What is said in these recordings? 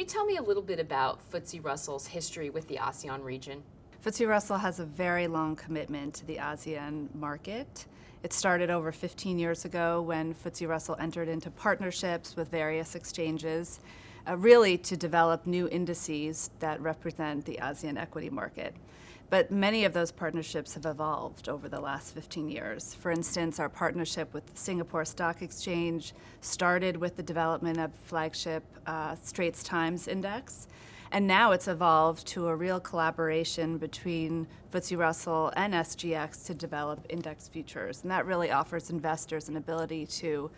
tell me a little bit about FTSE Russell's history with the ASEAN region? FTSE Russell has a very long commitment to the ASEAN market. It started over 15 years ago when FTSE Russell entered into partnerships with various exchanges, really to develop new indices that represent the ASEAN equity market. But many of those partnerships have evolved over the last 15 years. For instance, our partnership with the Singapore Stock Exchange started with the development of flagship Straits Times Index, and now it's evolved to a real collaboration between FTSE Russell and SGX to develop index futures, and that really offers investors an ability to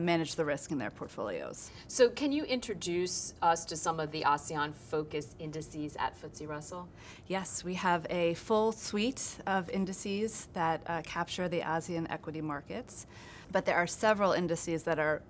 manage the risk in their portfolios. So can you introduce us to some of the ASEAN-focused indices at FTSE Russell? Yes, we have a full suite of indices that capture the ASEAN equity markets, but there are several indices that are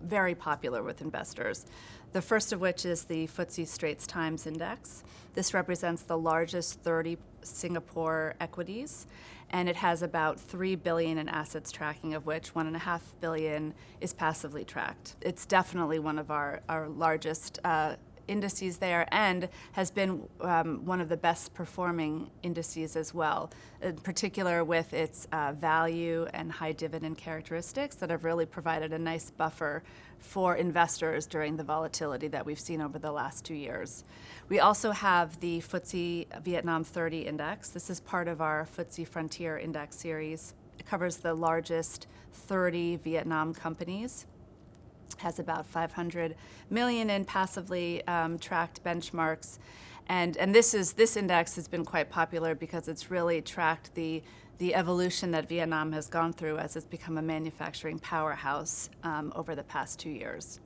very popular with investors. The first of which is the FTSE Straits Times Index. This represents the largest 30 Singapore equities, and it has about $3 billion in assets tracking, of which $1.5 billion is passively tracked. It's definitely one of our largest indices there, and has been one of the best performing indices as well, in particular with its value and high dividend characteristics that have really provided a nice buffer for investors during the volatility that we've seen over the last 2 years. We also have the FTSE Vietnam 30 Index. This is part of our FTSE Frontier Index series. It covers the largest 30 Vietnam companies. Has about 500 million in passively tracked benchmarks, and this index has been quite popular because it's really tracked the evolution that Vietnam has gone through as it's become a manufacturing powerhouse over the past 2 years.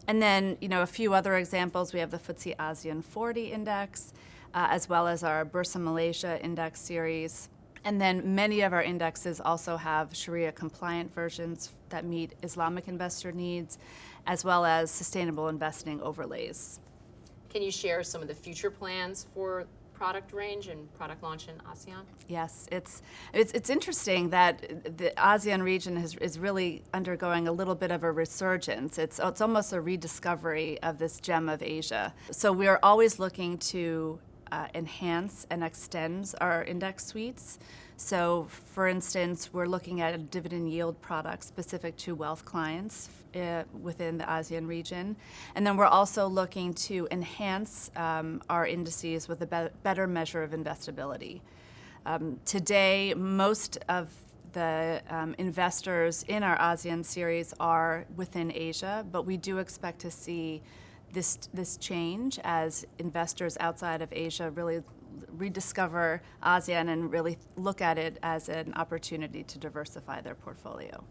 And then, a few other examples. We have the FTSE ASEAN 40 Index, as well as our Bursa Malaysia Index series. And then many of our indexes also have Sharia-compliant versions that meet Islamic investor needs, as well as sustainable investing overlays. Can you share some of the future plans for product range and product launch in ASEAN? Yes, it's interesting that the ASEAN region is really undergoing a little bit of a resurgence. It's almost a rediscovery of this gem of Asia. So we are always looking to enhance and extend our index suites. So, for instance, we're looking at a dividend yield product specific to wealth clients within the ASEAN region. And then we're also looking to enhance our indices with a better measure of investability. Today, most of the investors in our ASEAN series are within Asia, but we do expect to see this change as investors outside of Asia really rediscover ASEAN and really look at it as an opportunity to diversify their portfolio.